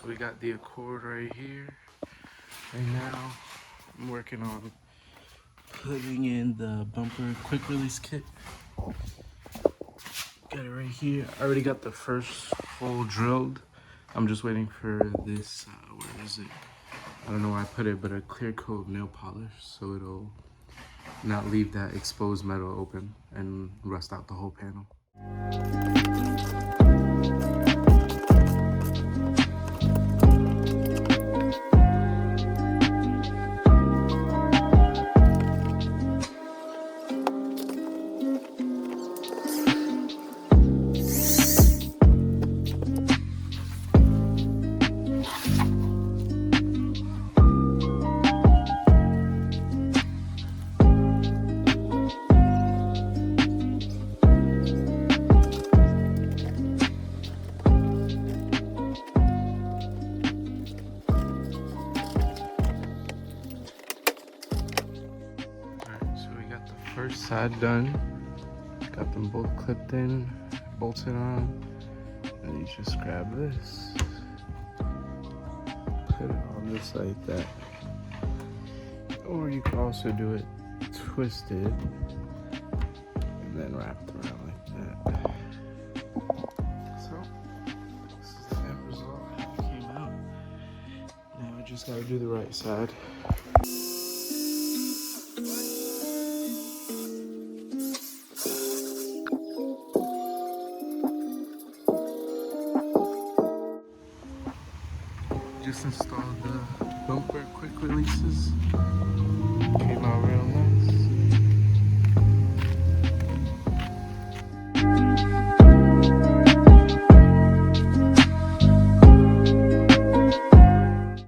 we got the Accord right here. Right now, I'm working on putting in the bumper quick release kit. Got it right here. I already got the first hole drilled. I'm just waiting for this, where is it? I don't know where I put it, but a clear coat nail polish so it'll not leave that exposed metal open and rust out the whole panel. First side done. Got them both clipped in, bolted on, and you just grab this, put it on just like that. Or you can also do it twisted and then wrapped around like that. So this is the end result, how it came out. Now we just gotta do the right side. Just installed the bumper quick releases. Came out real nice.